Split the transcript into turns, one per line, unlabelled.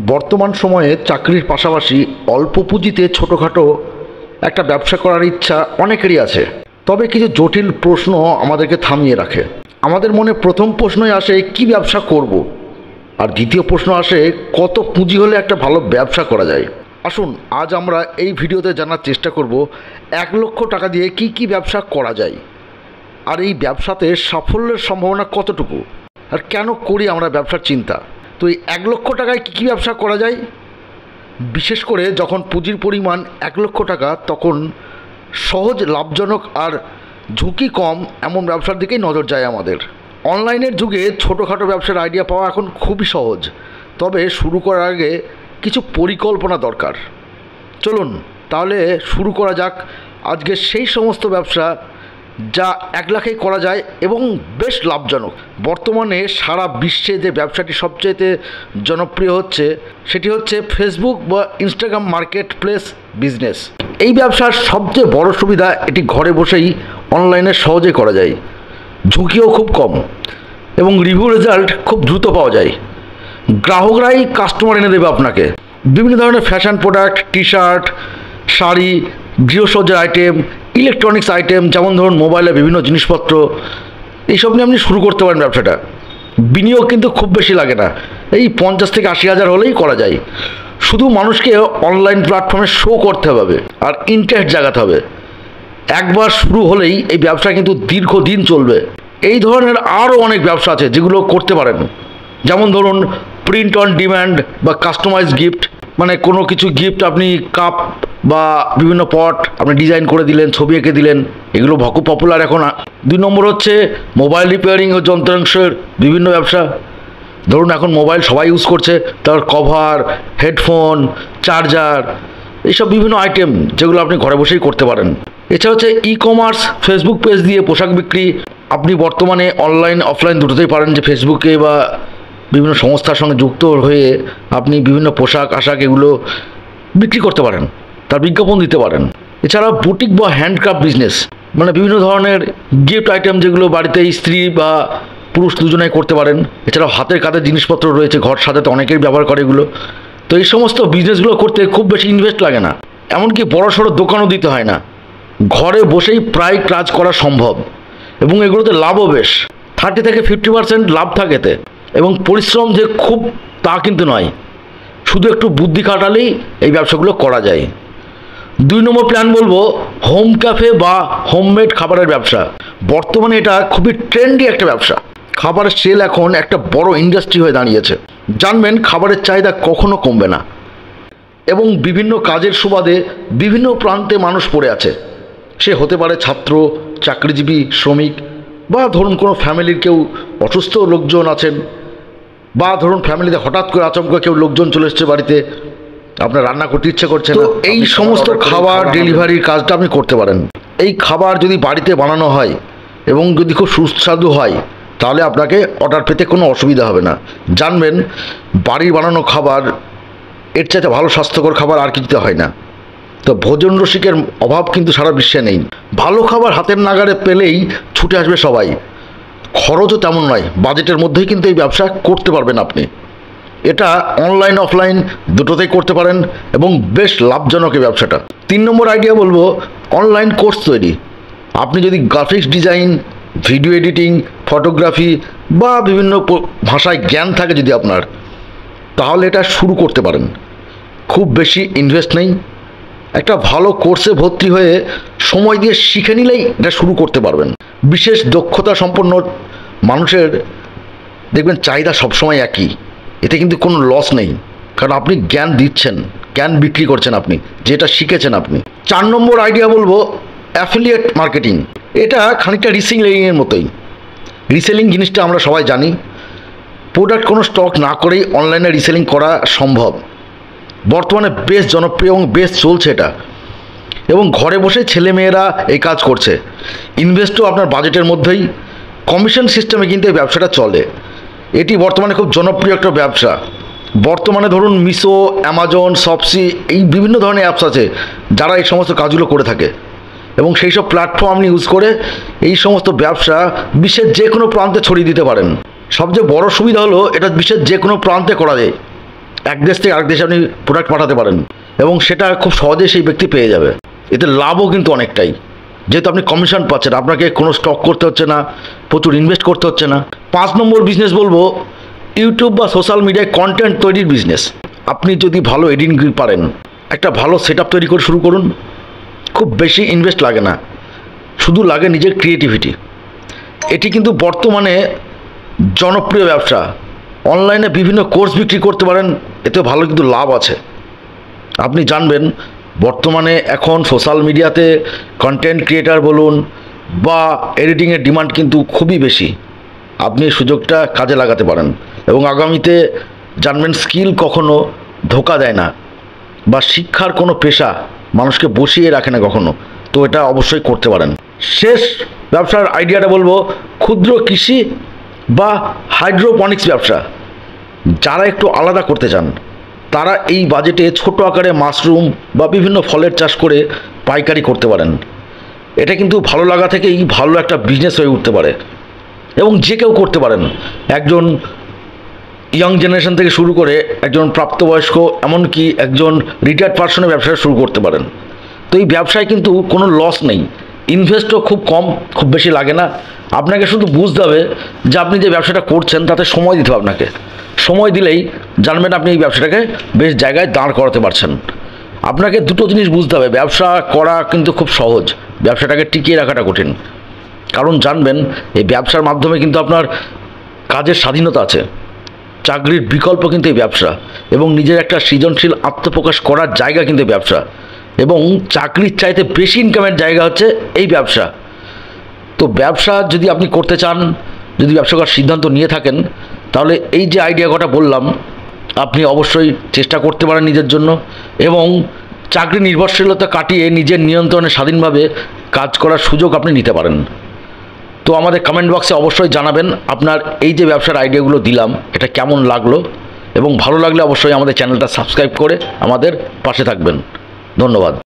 বর্তমান সময়ে চাকরির পাশাপাশি অল্প পুঁজিতে ছোটোখাটো একটা ব্যবসা করার ইচ্ছা অনেকেরই আছে। তবে কিছু জটিল প্রশ্ন আমাদেরকে থামিয়ে রাখে। আমাদের মনে প্রথম প্রশ্নই আসে কি ব্যবসা করব, আর দ্বিতীয় প্রশ্ন আসে কত পুঁজি হলে একটা ভালো ব্যবসা করা যায়। আসুন আজ আমরা এই ভিডিওতে জানার চেষ্টা করব 1,00,000 টাকা দিয়ে কি কি ব্যবসা করা যায়, আর এই ব্যবসাতে সাফল্যের সম্ভাবনা কতটুকু, আর কেন করি আমরা ব্যবসার চিন্তা। তো এই 1,00,000 টাকায় কী কী ব্যবসা করা যায়, বিশেষ করে যখন পুঁজির পরিমাণ 1,00,000 টাকা, তখন সহজ, লাভজনক আর ঝুঁকি কম এমন ব্যবসার দিকেই নজর যায় আমাদের। অনলাইনের যুগে ছোটোখাটো ব্যবসার আইডিয়া পাওয়া এখন খুবই সহজ, তবে শুরু করার আগে কিছু পরিকল্পনা দরকার। চলুন তাহলে শুরু করা যাক আজকে সেই সমস্ত ব্যবসা যা 1,00,000-এ করা যায় এবং বেশ লাভজনক। বর্তমানে সারা বিশ্বে যে ব্যবসাটি সবচেয়ে জনপ্রিয় হচ্ছে সেটি হচ্ছে ফেসবুক বা ইনস্টাগ্রাম মার্কেট প্লেস বিজনেস। এই ব্যবসার সবচেয়ে বড় সুবিধা এটি ঘরে বসেই অনলাইনে সহজে করা যায়, ঝুঁকিও খুব কম এবং রিভিউ রেজাল্ট খুব দ্রুত পাওয়া যায়। গ্রাহকরাই কাস্টমার এনে দেবে আপনাকে। বিভিন্ন ধরনের fashion product, T shirt, sari, গৃহসজ্জার আইটেম, ইলেকট্রনিক্স আইটেম, যেমন ধরুন মোবাইলের বিভিন্ন জিনিসপত্র, এইসব নিয়ে আপনি শুরু করতে পারেন ব্যবসাটা। বিনিয়োগ কিন্তু খুব বেশি লাগে না, এই 50 থেকে 80,000 হলেই করা যায়। শুধু মানুষকে অনলাইন প্ল্যাটফর্মে শো করতে হবে আর ইন্টারেস্ট জাগাতে হবে। একবার শুরু হলেই এই ব্যবসা কিন্তু দীর্ঘদিন চলবে। এই ধরনের আরও অনেক ব্যবসা আছে যেগুলো করতে পারেন, যেমন ধরুন প্রিন্ট অন ডিম্যান্ড বা কাস্টমাইজ গিফট, মানে কোনো কিছু গিফট আপনি কাপ বা বিভিন্ন পট আপনি ডিজাইন করে দিলেন, ছবি এঁকে দিলেন, এগুলো খুব পপুলার এখন। 2 নম্বর হচ্ছে মোবাইল রিপেয়ারিং ও যন্ত্রাংশের বিভিন্ন ব্যবসা। ধরুন এখন মোবাইল সবাই ইউজ করছে, তার কভার, হেডফোন, চার্জার, এইসব বিভিন্ন আইটেম যেগুলো আপনি ঘরে বসেই করতে পারেন। এছাড়া হচ্ছে ই কমার্স, ফেসবুক পেজ দিয়ে পোশাক বিক্রি। আপনি বর্তমানে অনলাইন অফলাইন দুটোতেই পারেন, যে ফেসবুকে বা বিভিন্ন সংস্থার সঙ্গে যুক্ত হয়ে আপনি বিভিন্ন পোশাক আশাক এগুলো বিক্রি করতে পারেন, তার বিজ্ঞাপন দিতে পারেন। এছাড়া বুটিক বা হ্যান্ডক্রাফট বিজনেস, মানে বিভিন্ন ধরনের গিফট আইটেম যেগুলো বাড়িতে স্ত্রী বা পুরুষ দুজনেই করতে পারেন। এছাড়াও হাতের কাজের জিনিসপত্র রয়েছে, ঘর সাজাতে অনেকেই ব্যবহার করে এগুলো। তো এই সমস্ত বিজনেসগুলো করতে খুব বেশি ইনভেস্ট লাগে না, এমনকি বড়সড় দোকানও দিতে হয় না। ঘরে বসেই প্রায় কাজ করা সম্ভব এবং এগুলোতে লাভও বেশ 30 থেকে 50% লাভ থাকে এতে। এবং পরিশ্রম যে খুব তা কিন্তু নয়, শুধু একটু বুদ্ধি খাটালেই এই ব্যবসাগুলো করা যায়। 2 নম্বর প্ল্যান বলবো হোম ক্যাফে বা হোমমেড খাবারের ব্যবসা। বর্তমানে এটা খুবই ট্রেন্ডি একটা ব্যবসা। খাবারের সেল এখন একটা বড় ইন্ডাস্ট্রি হয়ে দাঁড়িয়েছে। জানবেন খাবারের চাহিদা কখনো কমবে না এবং বিভিন্ন কাজের সুবাদে বিভিন্ন প্রান্তে মানুষ পড়ে আছে। সে হতে পারে ছাত্র, চাকরিজীবী, শ্রমিক, বা ধরুন কোনো ফ্যামিলির কেউ অসুস্থ লোকজন আছেন, বা ধরুন ফ্যামিলিতে হঠাৎ করে আচমকা কেউ লোকজন চলে এসছে বাড়িতে, আপনার রান্না করতে ইচ্ছে করছে না, এই সমস্ত খাবার ডেলিভারির কাজটা আপনি করতে পারেন। এই খাবার যদি বাড়িতে বানানো হয় এবং যদি খুব সুস্বাদু হয়, তাহলে আপনাকে অর্ডার পেতে কোনো অসুবিধা হবে না। জানবেন বাড়ির বানানো খাবার এর চাইতে ভালো স্বাস্থ্যকর খাবার আর কিছুতে হয় না। তো ভোজন রসিকের অভাব কিন্তু সারা বিশ্বে নেই। ভালো খাবার হাতের নাগারে পেলেই ছুটে আসবে সবাই। খরচও তেমন নয়, বাজেটের মধ্যেই কিন্তু এই ব্যবসা করতে পারবেন আপনি। এটা অনলাইন অফলাইন দুটোতেই করতে পারেন এবং বেশ লাভজনক এই ব্যবসাটা। 3 নম্বর আইডিয়া বলবো অনলাইন কোর্স তৈরি। আপনি যদি graphics design, video editing, photography বা বিভিন্ন ভাষায় জ্ঞান থাকে যদি আপনার, তাহলে এটা শুরু করতে পারেন। খুব বেশি ইনভেস্ট নেই, একটা ভালো কোর্সে ভর্তি হয়ে সময় দিয়ে শিখে নিলেই এটা শুরু করতে পারবেন। বিশেষ দক্ষতা সম্পন্ন মানুষের দেখবেন চাহিদা সবসময় একই, এতে কিন্তু কোনো লস নেই, কারণ আপনি জ্ঞান দিচ্ছেন, জ্ঞান বিক্রি করছেন আপনি, যেটা শিখেছেন আপনি। 4 নম্বর আইডিয়া বলবো অ্যাফিলিয়েট মার্কেটিং। এটা খানিকটা রিসেলিংয়ের মতোই। রিসেলিং জিনিসটা আমরা সবাই জানি, প্রোডাক্ট কোনো স্টক না করেই অনলাইনে রিসেলিং করা সম্ভব। বর্তমানে বেশ জনপ্রিয় এবং বেশ চলছে এটা, এবং ঘরে বসে ছেলেমেয়েরা এই কাজ করছে। ইনভেস্টও আপনার বাজেটের মধ্যেই, কমিশন সিস্টেমে কিন্তু এই ব্যবসাটা চলে। এটি বর্তমানে খুব জনপ্রিয় একটা ব্যবসা। বর্তমানে ধরুন মিশো, অ্যামাজন, শপসি, এই বিভিন্ন ধরনের অ্যাপস আছে যারা এই সমস্ত কাজগুলো করে থাকে, এবং সেই সব প্ল্যাটফর্ম আপনি ইউজ করে এই সমস্ত ব্যবসা বিশ্বের যে কোনো প্রান্তে ছড়িয়ে দিতে পারেন। সবচেয়ে বড় সুবিধা হলো এটা বিশ্বের যে কোনো প্রান্তে করা যায়। এক দেশ থেকে আরেক দেশে আপনি প্রোডাক্ট পাঠাতে পারেন এবং সেটা খুব সহজে সেই ব্যক্তি পেয়ে যাবে। এতে লাভও কিন্তু অনেকটাই, যেহেতু আপনি কমিশন পাচ্ছেন, আপনাকে কোনো স্টক করতে হচ্ছে না, প্রচুর ইনভেস্ট করতে হচ্ছে না। 5 নম্বর বিজনেস বলবো ইউটিউব বা সোশ্যাল মিডিয়ায় কন্টেন্ট তৈরির বিজনেস। আপনি যদি ভালো এডিটিং পারেন, একটা ভালো সেট আপ তৈরি করে শুরু করুন। খুব বেশি ইনভেস্ট লাগে না, শুধু লাগে নিজের ক্রিয়েটিভিটি। এটি কিন্তু বর্তমানে জনপ্রিয় ব্যবসা। অনলাইনে বিভিন্ন কোর্স বিক্রি করতে পারেন, এতে ভালো কিন্তু লাভ আছে। আপনি জানবেন বর্তমানে এখন সোশ্যাল মিডিয়াতে কন্টেন্ট ক্রিয়েটার বলুন বা এডিটিংয়ের ডিমান্ড কিন্তু খুবই বেশি। আপনি এই সুযোগটা কাজে লাগাতে পারেন এবং আগামীতে জানবেন স্কিল কখনো ধোকা দেয় না, বা শিক্ষার কোনো পেশা মানুষকে বসিয়ে রাখে না কখনো। তো এটা অবশ্যই করতে পারেন। শেষ ব্যবসার আইডিয়াটা বলবো ক্ষুদ্র কৃষি বা হাইড্রোপনিক্স ব্যবসা। যারা একটু আলাদা করতে চান তারা এই বাজেটে ছোট আকারে মাশরুম বা বিভিন্ন ফলের চাষ করে পাইকারি করতে পারেন। এটা কিন্তু ভালো লাগা থেকেই ভালো একটা বিজনেস হয়ে উঠতে পারে এবং যে কেউ করতে পারেন। একজন ইয়াং জেনারেশন থেকে শুরু করে একজন প্রাপ্তবয়স্ক, এমনকি একজন রিটায়ার্ড পার্সনের ব্যবসা শুরু করতে পারেন। তো এই ব্যবসায় কিন্তু কোনো লস নেই, ইনভেস্টও খুব কম, খুব বেশি লাগে না। আপনাকে শুধু বুঝতে হবে যে আপনি যে ব্যবসাটা করছেন তাতে সময় দিতে হবে আপনাকে। সময় দিলেই জানবেন আপনি এই ব্যবসাটাকে বেশ জায়গায় দাঁড় করাতে পারছেন। আপনাকে দুটো জিনিস বুঝতে হবে, ব্যবসা করা কিন্তু খুব সহজ, ব্যবসাটাকে টিকিয়ে রাখাটা কঠিন। কারণ জানবেন এই ব্যবসার মাধ্যমে কিন্তু আপনার কাজের স্বাধীনতা আছে, চাকরির বিকল্প কিন্তু এই ব্যবসা, এবং নিজের একটা সৃজনশীল আত্মপ্রকাশ করার জায়গা কিন্তু এই ব্যবসা, এবং চাকরির চাইতে বেশি ইনকামের জায়গা হচ্ছে এই ব্যবসা। তো ব্যবসা যদি আপনি করতে চান, যদি ব্যবসা করার সিদ্ধান্ত নিয়ে থাকেন, তাহলে এই যে আইডিয়া কটা বললাম আপনি অবশ্যই চেষ্টা করতে পারেন নিজের জন্য, এবং চাকরি নির্ভরশীলতা কাটিয়ে নিজের নিয়ন্ত্রণে স্বাধীনভাবে কাজ করার সুযোগ আপনি নিতে পারেন। তো আমাদের কমেন্ট বক্সে অবশ্যই জানাবেন আপনার এই যে ব্যবসার আইডিয়াগুলো দিলাম এটা কেমন লাগলো, এবং ভালো লাগলে অবশ্যই আমাদের চ্যানেলটা সাবস্ক্রাইব করে আমাদের পাশে থাকবেন। ধন্যবাদ।